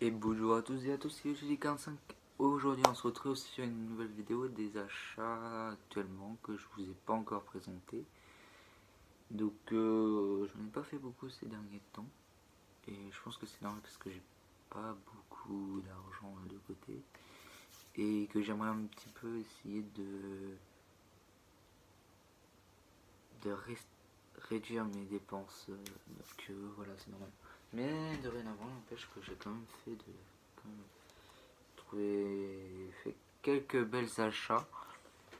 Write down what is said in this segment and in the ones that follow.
Et bonjour à tous et à tous, c'est GD45. Aujourd'hui on se retrouve sur une nouvelle vidéo des achats actuellement que je vous ai pas encore présenté. Donc j'en ai pas fait beaucoup ces derniers temps. Et je pense que c'est normal parce que j'ai pas beaucoup d'argent de côté. Et que j'aimerais un petit peu essayer de réduire mes dépenses. Donc voilà, c'est normal. Mais dorénavant, n'empêche que j'ai quand même fait quelques belles achats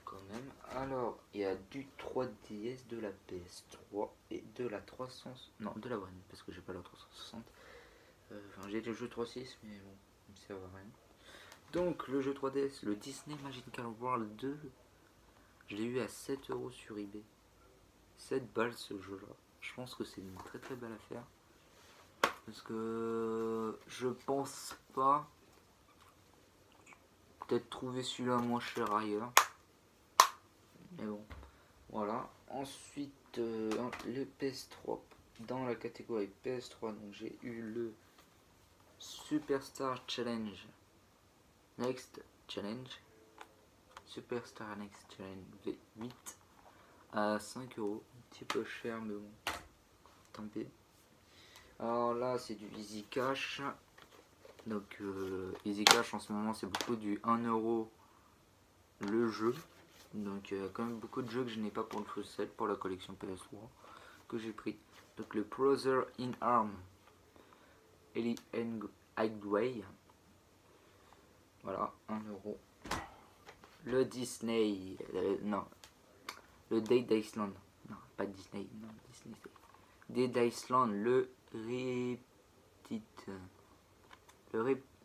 quand même. Alors, il y a du 3DS, de la PS3 et de la 300, non, de la One, parce que j'ai pas la 360. Enfin, j'ai le jeu 3.6, mais bon, ça va rien. Donc, le jeu 3DS, le Disney Magical World 2, je l'ai eu à 7 € sur eBay. 7 balles ce jeu-là. Je pense que c'est une très très belle affaire. Parce que je pense pas peut-être trouver celui-là moins cher ailleurs. Mais bon, voilà. Ensuite, le PS3. Dans la catégorie PS3, donc j'ai eu le Superstar Challenge Next Challenge. Superstar Next Challenge V8 à 5 €. Un petit peu cher, mais bon, tant pis. Alors là, c'est du Easy Cash. Donc, Easy Cash en ce moment, c'est beaucoup du 1 € le jeu. Donc il y a quand même beaucoup de jeux que je n'ai pas pour le full set, pour la collection PS3 que j'ai pris. Donc le Brother in Arm, Ellie Highway, voilà, 1 €. Le Disney, non, le Dead Island, non, pas Disney, non, Disney, Dead Island, le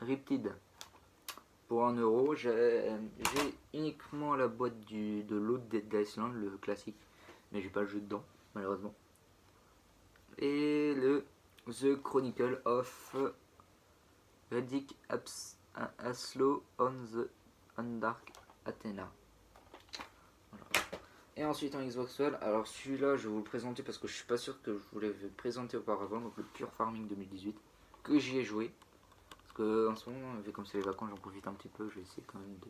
Riptide, pour 1 €. J'ai uniquement la boîte de l'autre Dead Island, le classique, mais j'ai pas le jeu dedans, malheureusement. Et le The Chronicle of Reddick Aslo on Dark Athena. Voilà. Et ensuite en Xbox One, alors celui-là je vais vous le présenter parce que je suis pas sûr que je vous l'avais présenté auparavant, donc le Pure Farming 2018, que j'y ai joué. Parce que en ce moment, vu comme c'est les vacances, j'en profite un petit peu, je vais essayer quand même de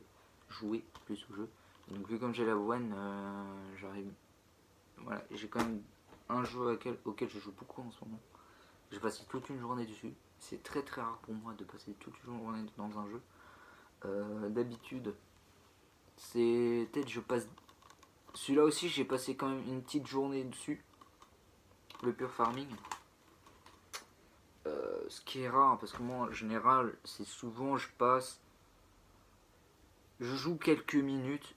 jouer plus au jeu. Donc vu comme j'ai la One, j'arrive. Voilà, j'ai quand même un jeu auquel je joue beaucoup en ce moment. J'ai passé toute une journée dessus. C'est très très rare pour moi de passer toute une journée dans un jeu. D'habitude, c'est peut-être je passe. Celui-là aussi, j'ai passé quand même une petite journée dessus. Le Pure Farming. Ce qui est rare, parce que moi en général, c'est souvent je passe. Je joue quelques minutes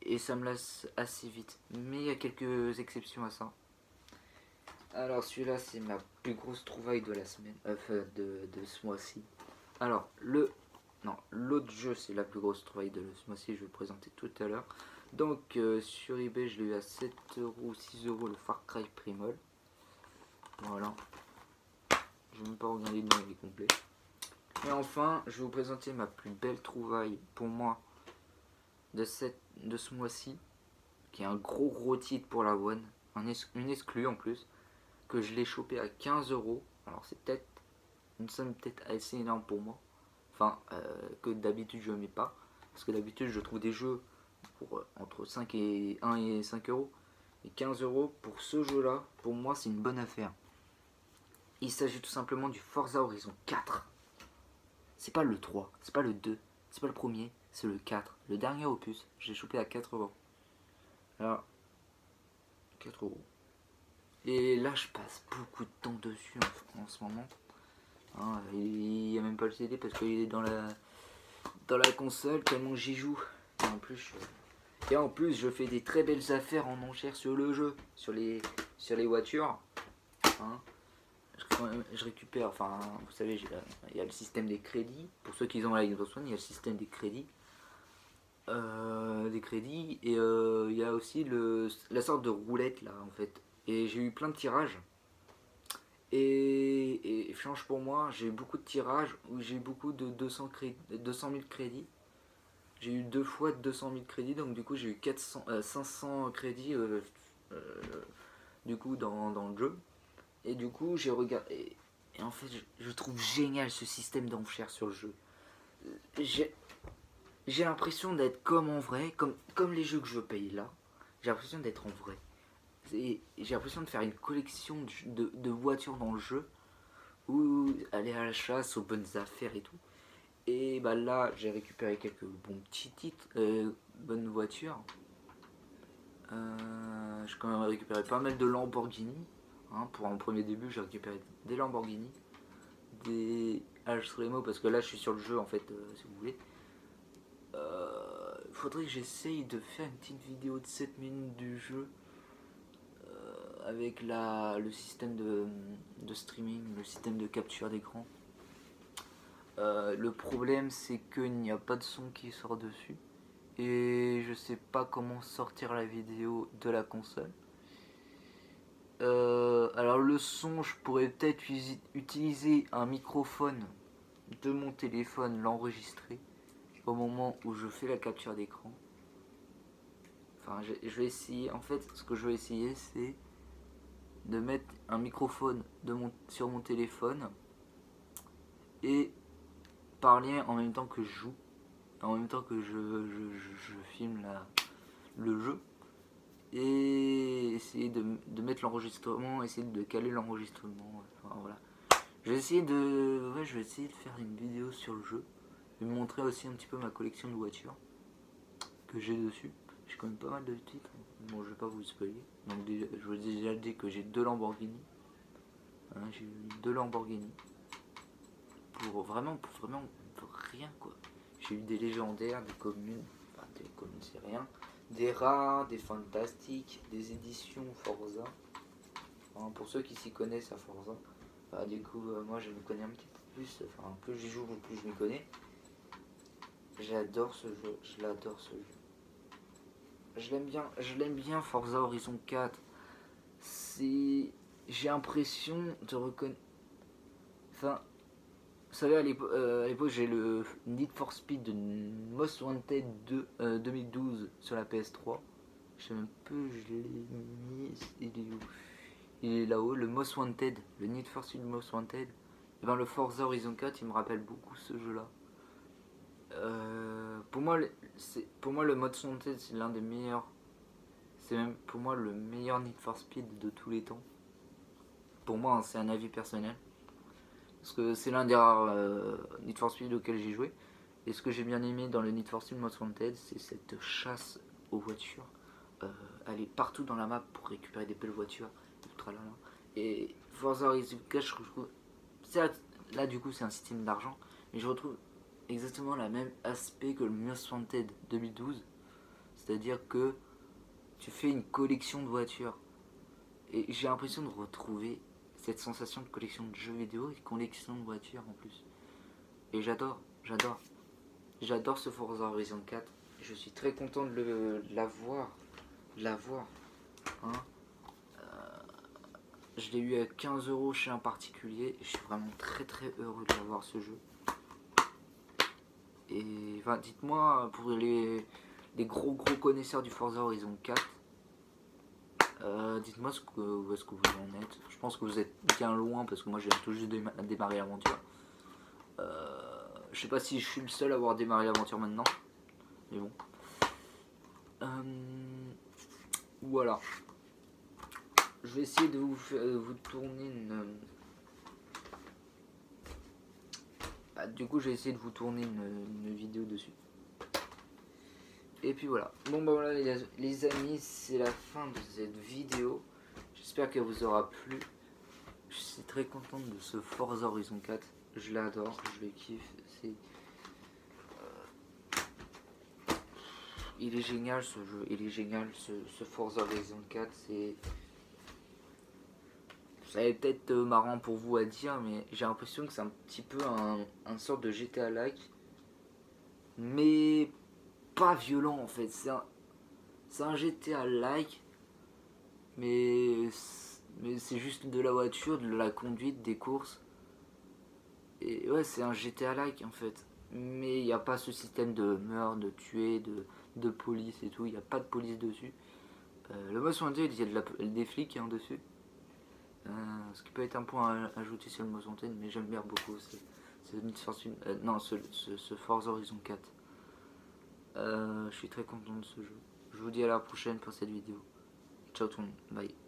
et ça me lasse assez vite. Mais il y a quelques exceptions à ça. Alors celui-là c'est ma plus grosse trouvaille de la semaine, de ce mois-ci. Alors l'autre jeu c'est la plus grosse trouvaille de ce mois-ci, je vais le présenter tout à l'heure. Donc sur eBay je l'ai eu à 7 € 6 € le Far Cry Primal. Voilà. Je vais même pas regarder le nom, il est complet. Et enfin je vais vous présenter ma plus belle trouvaille pour moi de ce mois-ci, qui est un gros titre pour la One, une exclue en plus, que je l'ai chopé à 15 €. Alors c'est peut-être une somme peut-être assez énorme pour moi. Enfin, que d'habitude je ne mets pas. Parce que d'habitude je trouve des jeux pour entre 1 et 5 €. Et 15 € pour ce jeu-là, pour moi c'est une bonne affaire. Il s'agit tout simplement du Forza Horizon 4. C'est pas le 3, c'est pas le 2, c'est pas le premier, c'est le 4. Le dernier opus, je l'ai chopé à 4 €. Alors, 4 €. Et là je passe beaucoup de temps dessus en ce moment. Hein, il n'y a même pas le CD parce qu'il est dans la console tellement j'y joue. Et en plus je fais des très belles affaires en enchères sur le jeu, sur les voitures. Hein. Je récupère, enfin vous savez, il y a le système des crédits. Pour ceux qui ont la Xbox One, il y a le système des crédits. Et il y a aussi la sorte de roulette là en fait. Et j'ai eu plein de tirages. Et change pour moi, j'ai eu beaucoup de tirages où j'ai eu beaucoup de 200 000 crédits. J'ai eu 2 fois 200 000 crédits, donc du coup j'ai eu 500 crédits du coup dans le jeu. Et du coup j'ai regardé. Et en fait, je trouve génial ce système d'enchères sur le jeu. J'ai l'impression d'être comme en vrai, comme les jeux que je paye là. J'ai l'impression d'être en vrai. J'ai l'impression de faire une collection de voitures dans le jeu, ou aller à la chasse aux bonnes affaires et tout. Et bah là, j'ai récupéré quelques bons petits titres, bonnes voitures. J'ai quand même récupéré pas mal de Lamborghini. Hein, pour un premier début, j'ai récupéré des Lamborghini, des Alstremo, parce que là, je suis sur le jeu en fait, si vous voulez. Faudrait que j'essaye de faire une petite vidéo de 7 minutes du jeu avec le système de streaming, le système de capture d'écran. Le problème, c'est qu'il n'y a pas de son qui sort dessus. Et je sais pas comment sortir la vidéo de la console. Alors le son, je pourrais peut-être utiliser un microphone de mon téléphone, l'enregistrer au moment où je fais la capture d'écran. Enfin, je vais essayer. En fait, ce que je vais essayer, c'est de mettre un microphone sur mon téléphone et parler en même temps que je joue, en même temps que je filme le jeu, et essayer de mettre l'enregistrement, essayer de caler l'enregistrement. Enfin, voilà. Je vais essayer de faire une vidéo sur le jeu. Je vais vous montrer aussi un petit peu ma collection de voitures que j'ai dessus. J'ai quand même pas mal de titres. Bon, je vais pas vous spoiler. Donc je vous ai déjà dit que j'ai 2 Lamborghini. Hein, j'ai eu 2 Lamborghini. Pour vraiment pour rien quoi. J'ai eu des légendaires, des communes. Enfin des communes c'est rien. Des rares, des fantastiques, des éditions Forza. Enfin, pour ceux qui s'y connaissent à Forza. Bah, du coup moi je me connais un petit peu plus. Enfin plus j'y joue, plus je m'y connais. J'adore ce jeu, je l'adore ce jeu. Je l'aime bien Forza Horizon 4. J'ai l'impression de reconnaître. Enfin, vous savez, à l'époque, j'ai le Need for Speed de Most Wanted 2012 sur la PS3. Je sais même pas, je l'ai mis. Il est où? Il est là-haut, le Most Wanted, le Need for Speed Most Wanted. Et ben, le Forza Horizon 4, il me rappelle beaucoup ce jeu-là. Pour moi, le Most Wanted, c'est l'un des meilleurs. C'est même pour moi le meilleur Need for Speed de tous les temps. Pour moi, hein, c'est un avis personnel. Parce que c'est l'un des rares Need for Speed auxquels j'ai joué. Et ce que j'ai bien aimé dans le Need for Speed Most Wanted, c'est cette chasse aux voitures. Aller partout dans la map pour récupérer des belles voitures. Et Forza Horizon 4, je trouve. Là, du coup, c'est un système d'argent. Mais je retrouve exactement le même aspect que le Most Wanted 2012. C'est-à-dire que tu fais une collection de voitures. Et j'ai l'impression de retrouver cette sensation de collection de jeux vidéo et de collection de voitures en plus. Et j'adore ce Forza Horizon 4. Je suis très content de l'avoir. Hein. Je l'ai eu à 15 € chez un particulier. Et je suis vraiment très très heureux d'avoir ce jeu. Et enfin, dites-moi, pour les gros connaisseurs du Forza Horizon 4, dites-moi où est-ce que vous en êtes. Je pense que vous êtes bien loin parce que moi j'ai tout juste démarré l'aventure. Je sais pas si je suis le seul à avoir démarré l'aventure maintenant. Mais bon. Voilà. Je vais essayer de vous tourner une... du coup je vais essayer de vous tourner une vidéo dessus. Et puis voilà. Bon bah voilà les amis, c'est la fin de cette vidéo. J'espère qu'elle vous aura plu. Je suis très content de ce Forza Horizon 4. Je l'adore, je le kiffe. Il est génial ce jeu, il est génial ce Forza Horizon 4. Ça va être peut-être marrant pour vous à dire, mais j'ai l'impression que c'est un petit peu un sorte de GTA-like. Mais pas violent en fait. C'est un GTA-like, mais c'est juste de la voiture, de la conduite, des courses. Et ouais, c'est un GTA-like en fait. Mais il n'y a pas ce système de meurtre, de tuer, de police et tout. Il n'y a pas de police dessus. Le Most Wanted, il y a des flics hein, dessus. Ce qui peut être un point à ajouter sur le Mountain, mais j'aime bien beaucoup, c'est Need for Speed, non, ce Forza Horizon 4. Je suis très content de ce jeu. Je vous dis à la prochaine pour cette vidéo. Ciao tout le monde, bye.